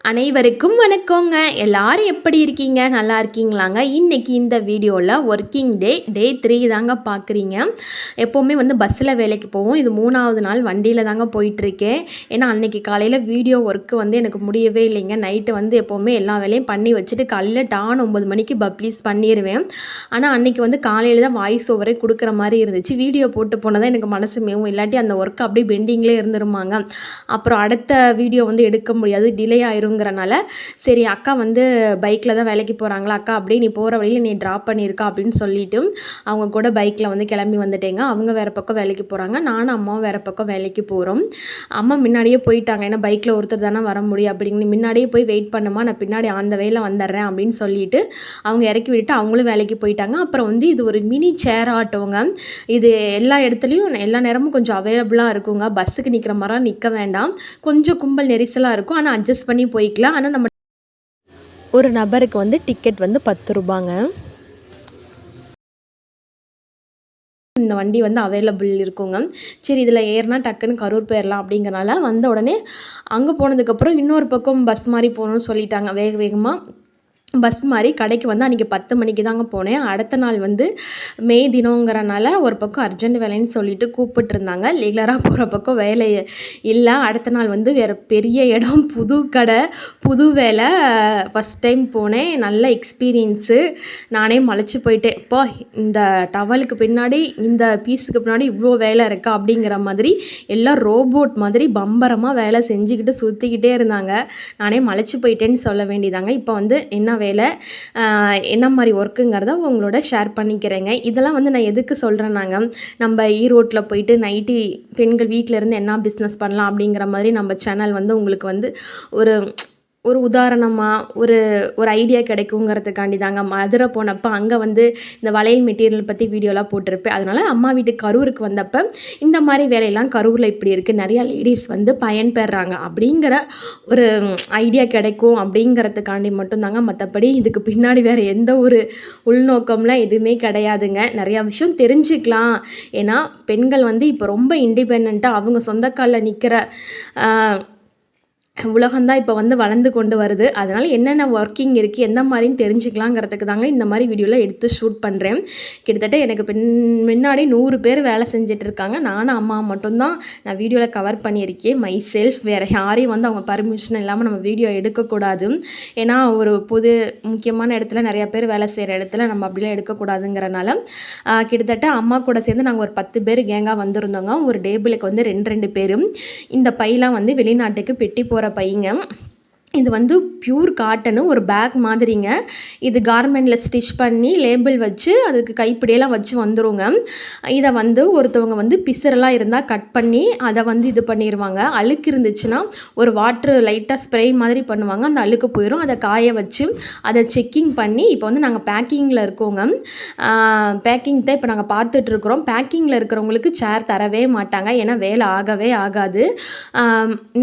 அனைவருக்கும் வணக்கங்க. எல்லாரும் எப்படி இருக்கீங்க? நல்லா இருக்கீங்களாங்க? இன்றைக்கி இந்த வீடியோவில் ஒர்க்கிங் டே 3 தாங்க பார்க்குறீங்க. எப்போவுமே வந்து பஸ்ஸில் வேலைக்கு போவோம். இது 3வது நாள் வண்டியில் தாங்க போயிட்டுருக்கேன். ஏன்னா அன்றைக்கி காலையில் வீடியோ ஒர்க்கு வந்து எனக்கு முடியவே இல்லைங்க. நைட்டு வந்து எப்போவுமே எல்லா வேலையும் பண்ணி வச்சுட்டு காலையில் டான் 9 மணிக்கு பப்ளிஷ் பண்ணிடுவேன். ஆனால் அன்றைக்கி வந்து காலையில் தான் வாய்ஸ் ஓவரே கொடுக்குற மாதிரி இருந்துச்சு. வீடியோ போட்டு போனதான் எனக்கு மனசு மேவும், இல்லாட்டி அந்த ஒர்க் அப்படியே பெண்டிங்லேயே இருந்துருமாங்க. அப்புறம் அடுத்த வீடியோ வந்து எடுக்க முடியாது, டிலே ஆயிரும். சரி அக்கா வந்து பைக்கில் தான் வேலைக்கு போகிறாங்களா, அக்கா அப்படியே நீ போகிற வழியில் நீ ட்ராப் பண்ணியிருக்கா அப்படின்னு சொல்லிட்டு அவங்க கூட பைக்கில் வந்து கிளம்பி வந்துட்டேங்க. அவங்க வேறு பக்கம் வேலைக்கு போகிறாங்க, நானும் அம்மாவும் வேறு பக்கம் வேலைக்கு போகிறோம். அம்மா முன்னாடியே போயிட்டாங்க, ஏன்னா பைக்கில் ஒருத்தர் தானே வர முடியும் அப்படின்னு முன்னாடியே போய் வெயிட் பண்ணுமா, நான் பின்னாடி அந்த வேலை வந்துடுறேன் அப்படின்னு சொல்லிட்டு அவங்க இறக்கி விட்டுட்டு அவங்களும் வேலைக்கு போயிட்டாங்க. அப்புறம் வந்து இது ஒரு மினி சேர் ஆட்டோங்க. இது எல்லா இடத்துலையும் எல்லா நேரமும் கொஞ்சம் அவைலபிளாக இருக்குங்க. பஸ்ஸுக்கு நிற்கிற மாதிரிலாம் நிற்க வேண்டாம், கொஞ்சம் கும்பல் நெரிசலாக இருக்கும், ஆனால் அட்ஜஸ்ட் பண்ணி போய்க்கலாம். ஆனால் நம்ம ஒரு நபருக்கு வந்து டிக்கெட் வந்து 10 ரூபாங்க. இந்த வண்டி வந்து அவைலபிள் இருக்குங்க. சரி இதில் ஏறினா டக்குன்னு கரூர் போயிடலாம் அப்படிங்கிறனால வந்த உடனே அங்கே போனதுக்கப்புறம் இன்னொரு பக்கம் பஸ் மாதிரி போகணும்னு சொல்லிட்டாங்க. வேகமாக பஸ் மாதிரி கடைக்கு வந்து அன்றைக்கி 10 மணிக்கு தாங்க போனேன். அடுத்த நாள் வந்து மே தினங்கிறனால ஒரு பக்கம் அர்ஜென்ட் வேலைன்னு சொல்லிட்டு கூப்பிட்டுருந்தாங்க. ரெகுலராக போகிற பக்கம் வேலை இல்லை. அடுத்த நாள் வந்து வேறு பெரிய இடம், புது கடை, புது வேலை. ஃபஸ்ட் டைம் போனேன், நல்ல எக்ஸ்பீரியன்ஸு. நானே மலைச்சு போயிட்டேன். இப்போ இந்த டவலுக்கு பின்னாடி இந்த பீஸுக்கு பின்னாடி இவ்வளோ வேலை இருக்கா அப்படிங்கிற மாதிரி எல்லாம் ரோபோட் மாதிரி பம்பரமாக வேலை செஞ்சுக்கிட்டு சுற்றிக்கிட்டே இருந்தாங்க. நானே மலைச்சு போயிட்டேன்னு சொல்ல வேண்டியதாங்க. இப்போ வந்து என்ன வேலை, என்ன மாதிரி ஒர்க்குங்கிறத உங்களோட ஷேர் பண்ணிக்கிறேங்க. இதெல்லாம் வந்து நான் எதுக்கு சொல்கிறேன்னாங்க, நம்ம ஈரோட்டில் போயிட்டு நைட்டி பெண்கள் வீட்டில் இருந்து என்ன பிஸ்னஸ் பண்ணலாம் அப்படிங்கிற மாதிரி நம்ம சேனல் வந்து உங்களுக்கு வந்து ஒரு உதாரணமாக ஒரு ஐடியா கிடைக்குங்கிறதுக்காண்டி தாங்க. மதுரை போனப்போ அங்கே வந்து இந்த வளையல் மெட்டீரியல் பற்றி வீடியோலாம் போட்டிருப்பேன். அதனால் அம்மா வீட்டுக்கு கரூருக்கு வந்தப்போ இந்த மாதிரி வேலையெல்லாம் கரூரில் இப்படி இருக்குது, நிறையா லேடிஸ் வந்து பயன்பெறாங்க அப்படிங்கிற ஒரு ஐடியா கிடைக்கும் அப்படிங்கிறதுக்காண்டி மட்டும்தாங்க. மற்றபடி இதுக்கு பின்னாடி வேறு எந்த ஒரு உள்நோக்கம்லாம் எதுவுமே கிடையாதுங்க. நிறையா விஷயம் தெரிஞ்சுக்கலாம். ஏன்னா பெண்கள் வந்து இப்போ ரொம்ப இண்டிபெண்ட்டாக அவங்க சொந்த காலில் நிற்கிற உலகம்தான் இப்போ வந்து வளர்ந்து கொண்டு வருது. அதனால் என்னென்ன ஒர்க்கிங் இருக்குது, எந்த மாதிரின்னு தெரிஞ்சுக்கலாங்கிறதுக்கு தாங்க இந்த மாதிரி வீடியோவில் எடுத்து ஷூட் பண்ணுறேன். கிட்டத்தட்ட எனக்கு முன்னாடி 100 பேர் வேலை செஞ்சுட்டு இருக்காங்க. நானும் அம்மா மட்டும்தான் நான் வீடியோவில் கவர் பண்ணியிருக்கேன். My self. வேறு யாரையும் வந்து அவங்க பர்மிஷன் இல்லாமல் நம்ம வீடியோ எடுக்கக்கூடாது. ஏன்னா ஒரு முக்கியமான இடத்துல நிறையா பேர் வேலை செய்கிற இடத்துல நம்ம அப்படிலாம் எடுக்கக்கூடாதுங்கிறனால கிட்டத்தட்ட அம்மா கூட சேர்ந்து நாங்கள் ஒரு 10 பேர் கேங்காக வந்திருந்தோங்க. ஒரு டேபிளுக்கு வந்து 2 பேர். இந்த பையெலாம் வந்து வெளிநாட்டுக்கு பெட்டி போகிற பையங்க. இது வந்து பியூர் காட்டனு, ஒரு பேக் மாதிரிங்க. இது கார்மெண்டில் ஸ்டிச் பண்ணி லேபிள் வச்சு அதுக்கு கைப்பிடியெல்லாம் வச்சு வந்துருங்க. இதை வந்து ஒருத்தவங்க வந்து பிசரெல்லாம் இருந்தால் கட் பண்ணி அதை வந்து இது பண்ணிடுவாங்க. அழுக்கு இருந்துச்சுன்னா ஒரு வாட்ரு லைட்டாக ஸ்ப்ரே மாதிரி பண்ணுவாங்க, அந்த அழுக்கு போயிடும். அதை காய வச்சு அதை செக்கிங் பண்ணி இப்போ வந்து நாங்கள் பேக்கிங்கில் இருக்கோங்க. பேக்கிங் தான் இப்போ நாங்கள் பார்த்துட்ருக்குறோம். பேக்கிங்கில் இருக்கிறவங்களுக்கு சேர் தரவே மாட்டாங்க, ஏன்னா வேலை ஆகவே ஆகாது.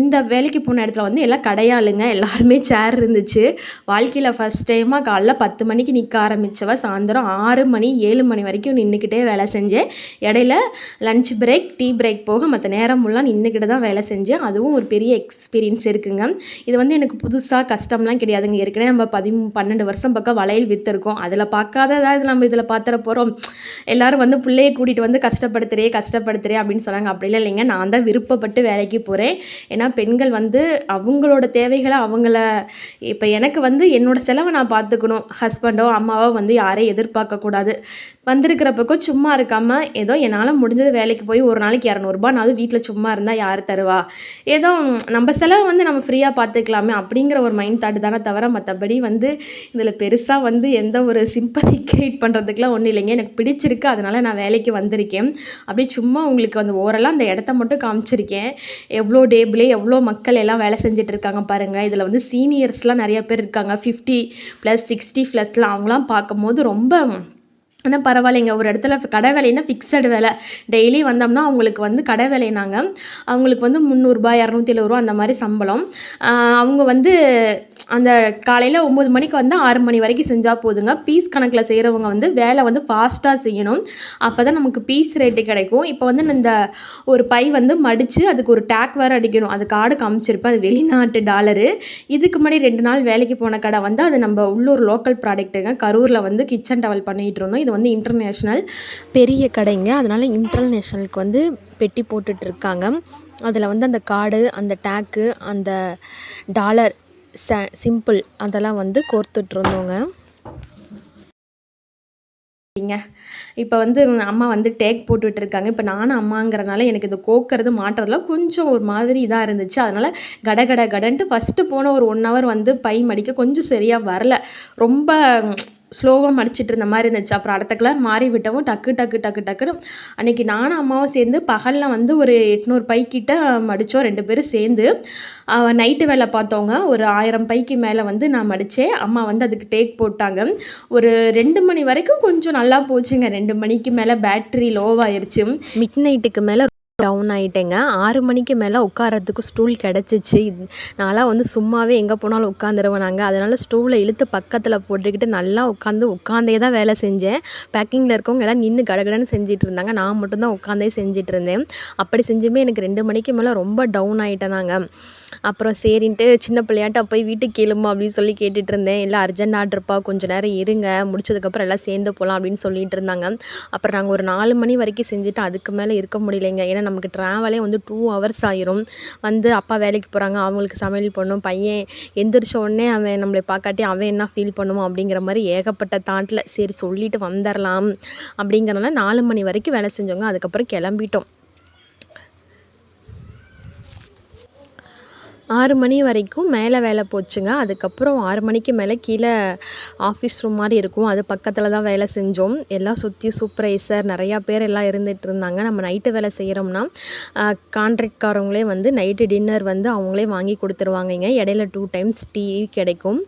இந்த வேலைக்கு போன இடத்துல வந்து எல்லாம் கடையாளுங்க, எல்லாருமே சேர் இருந்துச்சு. வாழ்க்கையில் ஃபஸ்ட் டைமாக காலைல 10 மணிக்கு நிற்க ஆரம்பித்தவ சாயந்தரம் 6 மணி 7 மணி வரைக்கும் நின்றுக்கிட்டே வேலை செஞ்சேன். இடையில லன்ச் பிரேக், டீ பிரேக் போக மற்ற நேரம் ஃபுல்லாக நின்றுக்கிட்டு தான் வேலை செஞ்சேன். அதுவும் ஒரு பெரிய எக்ஸ்பீரியன்ஸ் இருக்குங்க. இது வந்து எனக்கு புதுசாக கஷ்டம்லாம் கிடையாதுங்க. ஏற்கனவே நம்ம 12 வருஷம் பக்கம் வளையல் விற்றுருக்கோம். அதில் பார்க்காததாவது நம்ம இதில் பார்த்துட போகிறோம். எல்லோரும் வந்து பிள்ளையை கூட்டிகிட்டு வந்து கஷ்டப்படுத்துகிறே அப்படின்னு சொன்னாங்க. அப்படிலாம் இல்லைங்க, நான் தான் விருப்பப்பட்டு வேலைக்கு போகிறேன். ஏன்னா பெண்கள் வந்து அவங்களோட தேவைகளை அவங்கள இப்போ எனக்கு வந்து என்னோடய செலவை நான் பார்த்துக்கணும். ஹஸ்பண்டோ அம்மாவோ வந்து யாரையும் எதிர்பார்க்கக்கூடாது. வந்திருக்கிற பக்கம் சும்மா இருக்காமல் ஏதோ என்னால் முடிஞ்சது வேலைக்கு போய் ஒரு நாளைக்கு 200 ரூபானாவது வீட்டில் சும்மா இருந்தால் யார் தருவா, ஏதோ நம்ம செலவை வந்து நம்ம ஃப்ரீயாக பார்த்துக்கலாமே அப்படிங்கிற ஒரு மைண்ட் தாட்டு தானே தவிர மற்றபடி வந்து இதில் பெருசாக வந்து எந்த ஒரு சிம்பதி கிரியேட் பண்ணுறதுக்குலாம் ஒன்றும் இல்லைங்க. எனக்கு பிடிச்சிருக்கு, அதனால் நான் வேலைக்கு வந்திருக்கேன். அப்படியே சும்மா உங்களுக்கு வந்து ஓரளவு அந்த இடத்த மட்டும் காமிச்சிருக்கேன். எவ்வளோ டேபிளே எவ்வளோ மக்கள் எல்லாம் வேலை செஞ்சுட்டு இருக்காங்க பாருங்கள். இதில் வந்து சீனியர்ஸ்லாம் நிறையா பேர் இருக்காங்க, 50+, 60+. அவங்களாம் பார்க்கும்போது ரொம்ப ஆனால் பரவாயில்லைங்க, ஒரு இடத்துல கடை வேலைன்னா ஃபிக்ஸடு வேலை. டெய்லி வந்தோம்னா அவங்களுக்கு வந்து கடை வேலைனாங்க. அவங்களுக்கு வந்து ரூ. 300 ரூ. 270 அந்த மாதிரி சம்பளம். அவங்க வந்து அந்த காலையில் 9 மணிக்கு வந்து 6 மணி வரைக்கும் செஞ்சால் போதுங்க. பீஸ் கணக்கில் செய்கிறவங்க வந்து வேலை வந்து ஃபாஸ்ட்டாக செய்யணும். அப்போ தான் நமக்கு பீஸ் ரேட்டு கிடைக்கும். இப்போ வந்து இந்த ஒரு பை வந்து மடித்து அதுக்கு ஒரு டேக் வேறு அடிக்கணும். அது கார்டு காமிச்சிருப்பேன், அது வெளிநாட்டு டாலரு. இதுக்கு முன்னாடி 2 நாள் வேலைக்கு போன கடை வந்து அது நம்ம உள்ளூர் லோக்கல் ப்ராடக்ட்டுங்க. கரூரில் வந்து கிச்சன் டவல் பண்ணிகிட்டு இருந்தோம். இது வந்து இன்டர்நேஷ்னல் பெரிய கடைங்க. அதனால் இன்டர்நேஷ்னலுக்கு வந்து பெட்டி போட்டுட்ருக்காங்க. அதில் வந்து அந்த கார்டு, அந்த டேக்கு, அந்த டாலர் சிம்பிள் அதெல்லாம் வந்து கோர்த்துட்ருந்தோங்க. இப்போ வந்து அம்மா வந்து டேக் போட்டுட்ருக்காங்க. இப்போ நானும் அம்மாங்கிறனால எனக்கு இது கோக்கிறது மாட்டுறதுலாம் கொஞ்சம் ஒரு மாதிரி இதாக இருந்துச்சு. அதனால் கடன்ட்டு ஃபஸ்ட்டு போன ஒரு 1 ஹவர் வந்து பை மடிக்க கொஞ்சம் சரியாக வரல. ரொம்ப ஸ்லோவாக மடிச்சிட்டு இருந்த மாதிரி இருந்துச்சு. அப்புறம் அடுத்த கலர் மாறி விட்டவும் டக்குன்னு அன்றைக்கி நானும் அம்மாவும் சேர்ந்து பகலில் வந்து ஒரு 800 பைக்கிட்ட மடித்தோம் 2 பேரும் சேர்ந்து. நைட்டு வேலை பார்த்தவங்க ஒரு 1000 பைக்கு மேலே வந்து நான் மடித்தேன். அம்மா வந்து அதுக்கு டேக் போட்டாங்க. ஒரு 2 மணி வரைக்கும் கொஞ்சம் நல்லா போச்சுங்க. 2 மணிக்கு மேலே பேட்ரி லோவாகிருச்சு. மிட் நைட்டுக்கு மேலே டவுன் ஆகிட்டேங்க. 6 மணிக்கு மேலே உட்காரத்துக்கு ஸ்டூல் கிடச்சிச்சு. நான்லாம் வந்து சும்மாவே எங்கே போனாலும் உட்காந்துருவேன் நாங்கள். அதனால் ஸ்டூலை இழுத்து பக்கத்தில் போட்டுக்கிட்டு நல்லா உட்காந்தே தான் வேலை செஞ்சேன். பேக்கிங்கில் இருக்கவங்க எல்லாம் நின்று கடகடன்னு செஞ்சுட்டு இருந்தாங்க. நான் மட்டும்தான் உட்காந்தே செஞ்சுட்டு இருந்தேன். அப்படி செஞ்சுமே எனக்கு 2 மணிக்கு மேலே ரொம்ப டவுன் ஆகிட்டேன் நாங்கள். அப்புறம் சரின்ட்டு சின்ன பிள்ளையாட்ட போய் வீட்டுக்கு கேளுமா அப்படின்னு சொல்லி கேட்டுட்டு இருந்தேன். எல்லாம் அர்ஜென்ட் ஆர்டர்ப்பா, கொஞ்சம் நேரம் இருங்க, முடிச்சதுக்கப்புறம் எல்லாம் சேர்ந்து போகலாம் அப்படின்னு சொல்லிட்டு இருந்தாங்க. அப்புறம் நாங்கள் ஒரு 4 மணி வரைக்கும் செஞ்சுட்டு அதுக்கு மேலே இருக்க முடியலைங்க. ஏன்னா நமக்கு ட்ராவலே வந்து 2 ஹவர்ஸ் ஆயிரும். வந்து அப்பா வேலைக்கு போகிறாங்க, அவங்களுக்கு சமையல் பண்ணணும், பையன் எந்திரிச்ச உடனே அவன் நம்மளை பார்க்காட்டி அவன் என்ன ஃபீல் பண்ணுவான் அப்படிங்கிற மாதிரி ஏகப்பட்ட தாட்டில் சரி சொல்லிட்டு வந்துடலாம் அப்படிங்கிறனால 4 மணி வரைக்கும் வேலை செஞ்சோங்க. அதுக்கப்புறம் கிளம்பிட்டோம். 6 மணி வரைக்கும் மேலே வேலை போச்சுங்க. அதுக்கப்புறம் 6 மணிக்கு மேலே கீழே ஆஃபீஸ் ரூம் மாதிரி இருக்கும். அது பக்கத்தில் தான் வேலை செஞ்சோம். எல்லாம் சுற்றி சூப்பர்வைசர் நிறையா பேர் எல்லாம் இருந்துகிட்டு இருந்தாங்க. நம்ம நைட்டு வேலை செய்கிறோம்னா கான்ட்ராக்ட்காரவங்களே வந்து நைட்டு டின்னர் வந்து அவங்களே வாங்கி கொடுத்துருவாங்கங்க. இடையில 2 டைம்ஸ் டீ கிடைக்கும்.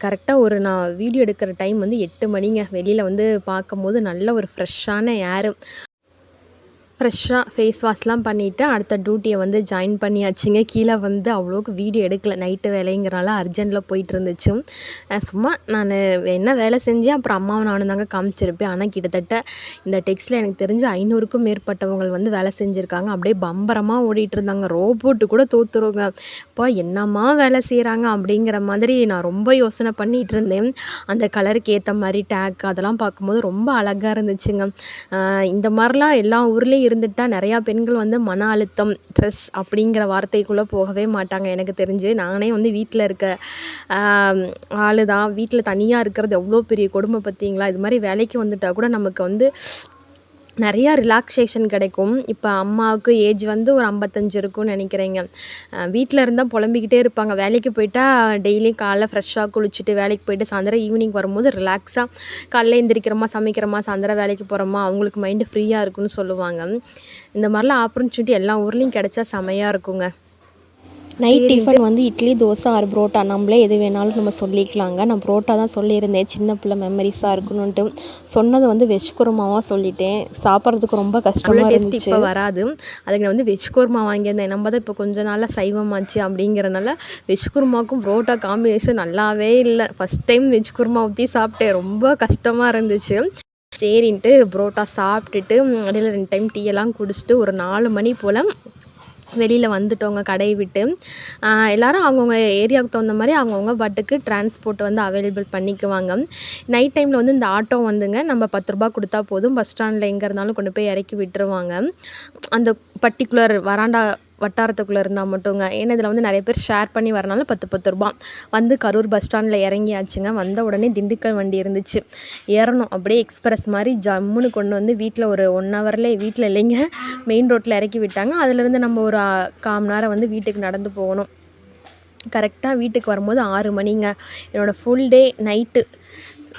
கரெக்டாக நான் வீடியோ எடுக்கிற டைம் வந்து 8 மணிங்க. வெளியில் வந்து பார்க்கும்போது நல்ல ஒரு ஃப்ரெஷ்ஷான ஏரு. ஃப்ரெஷ்ஷாக ஃபேஸ் வாஷ்லாம் பண்ணிவிட்டு அடுத்த டியூட்டியை வந்து ஜாயின் பண்ணியாச்சுங்க. கீழே வந்து அவ்வளோக்கு வீடியோ எடுக்கல, நைட்டு வேலைங்கிறனால அர்ஜென்ட்டில் போயிட்டுருந்துச்சு. சும்மா நான் என்ன வேலை செஞ்சேன், அப்புறம் அம்மாவும் நானும் தாங்க காமிச்சிருப்பேன். ஆனால் கிட்டத்தட்ட இந்த டெக்ஸில் எனக்கு தெரிஞ்சு 500க்கும் மேற்பட்டவங்க வந்து வேலை செஞ்சுருக்காங்க. அப்படியே பம்பரமாக ஓடிட்டுருந்தாங்க. ரோபோட்டு கூட தோற்றுருங்க. அப்பா என்னம்மா வேலை செய்கிறாங்க அப்படிங்கிற மாதிரி நான் ரொம்ப யோசனை பண்ணிகிட்டு இருந்தேன். அந்த கலருக்கு ஏற்ற மாதிரி டேக் அதெல்லாம் பார்க்கும்போது ரொம்ப அழகாக இருந்துச்சுங்க. இந்த மாதிரிலாம் எல்லா ஊர்லேயும் இருந்துட்டா நிறையா பெண்கள் வந்து மன அழுத்தம், ஸ்ட்ரெஸ் அப்படிங்கிற வார்த்தைக்குள்ளே போகவே மாட்டாங்க எனக்கு தெரிஞ்சு. நானே வந்து வீட்டில் இருக்க ஆளு தான். வீட்டில் தனியாக இருக்கிறது எவ்வளோ பெரிய கொடுமை பார்த்தீங்களா? இது மாதிரி வேலைக்கு வந்துட்டால் கூட நமக்கு வந்து நிறையா ரிலாக்ஸேஷன் கிடைக்கும். இப்போ அம்மாவுக்கு ஏஜ் வந்து ஒரு 55 இருக்கும்னு நினைக்கிறேங்க. வீட்டில் இருந்தால் புலம்பிக்கிட்டே இருப்பாங்க. வேலைக்கு போயிட்டா டெய்லியும் காலைல ஃப்ரெஷ்ஷாக குளிச்சுட்டு வேலைக்கு போயிட்டு சாயந்தரம் ஈவினிங் வரும்போது ரிலாக்ஸாக காலைல எந்திரிக்கிறோமா, சமைக்கிறோமா, சாயந்தரம் வேலைக்கு போகிறோமா, அவங்களுக்கு மைண்டு ஃப்ரீயாக இருக்குன்னு சொல்லுவாங்க. இந்த மாதிரிலாம் ஆப்பர்ச்சுனிட்டி எல்லா ஊர்லேயும் கிடைச்சா செமையாக இருக்குங்க. நைட் டிஃபன் வந்து இட்லி, தோசை ஆர் புரோட்டா, நம்மளே எது வேணாலும் நம்ம சொல்லிக்கலாங்க. நான் புரோட்டா தான் சொல்லியிருந்தேன், சின்ன பிள்ளை மெமரிஸாக இருக்கணுன்ட்டு. சொன்னது வந்து வெஜ் குருமாவாக சொல்லிட்டேன். சாப்பிட்றதுக்கு ரொம்ப கஷ்டமாக இருந்துச்சு. இப்போ வராது, அதுக்கு நான் வந்து வெஜ் குருமா வாங்கியிருந்தேன். நம்ம தான் இப்போ கொஞ்ச நாளாக சைவமாச்சு அப்படிங்கிறனால வெஜ் குருமாவுக்கும் புரோட்டா காம்பினேஷன் நல்லாவே இல்லை. ஃபஸ்ட் டைம் வெஜ் குருமா ஊற்றி சாப்பிட்டேன், ரொம்ப கஷ்டமாக இருந்துச்சு. சரின்ட்டு புரோட்டா சாப்பிட்டுட்டு இடையில 2 டைம் டீ எல்லாம் குடிச்சிட்டு ஒரு 4 மணி போல் வெளியில் வந்துட்டோங்க கடையை விட்டு. எல்லோரும் அவங்கவுங்க ஏரியாவுக்கு தகுந்த மாதிரி அவங்கவுங்க பாட்டுக்கு டிரான்ஸ்போர்ட் வந்து அவைலபிள் பண்ணிக்குவாங்க. நைட் டைமில் வந்து இந்த ஆட்டோ வந்துங்க நம்ம 10 ரூபா கொடுத்தா போதும், பஸ் ஸ்டாண்டில் எங்கே இருந்தாலும் கொண்டு போய் இறக்கி விட்டுருவாங்க. அந்த பர்டிகுலர் வராண்டா வட்டாரத்துக்குள்ளே இருந்தால் மட்டுங்க. ஏன்னா இதில் வந்து நிறைய பேர் ஷேர் பண்ணி வரனால 10 ரூபா. வந்து கரூர் பஸ் ஸ்டாண்டில் இறங்கியாச்சுங்க. வந்த உடனே திண்டுக்கல் வண்டி இருந்துச்சு, ஏறணும். அப்படியே எக்ஸ்பிரஸ் மாதிரி ஜம்முன்னு கொண்டு வந்து வீட்டில் ஒரு 1 ஹவரில், வீட்டில் இல்லைங்க மெயின் ரோட்டில் இறக்கி விட்டாங்க. அதுலேருந்து நம்ம ஒரு 1/4 மணி நேரம் வந்து வீட்டுக்கு நடந்து போகணும். கரெக்டாக வீட்டுக்கு வரும்போது 6 மணிங்க. என்னோடய ஃபுல் டே நைட்டு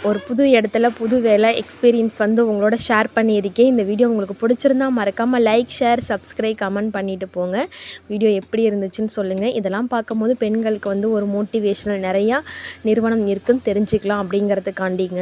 ஒரு புது இடத்துல புது வேலை எக்ஸ்பீரியன்ஸ் வந்து உங்களோட ஷேர் பண்ணியிருக்கேன். இந்த வீடியோ உங்களுக்கு பிடிச்சிருந்தா மறக்காமல் லைக், ஷேர், சப்ஸ்கிரைப், கமெண்ட் பண்ணிவிட்டு போங்க. வீடியோ எப்படி இருந்துச்சுன்னு சொல்லுங்கள். இதெல்லாம் பார்க்கும்போது பெண்களுக்கு வந்து ஒரு மோட்டிவேஷனல் நிறையா நிறுவனம் இருக்குதுன்னு தெரிஞ்சுக்கலாம் அப்படிங்கிறதுக்காண்டிங்க.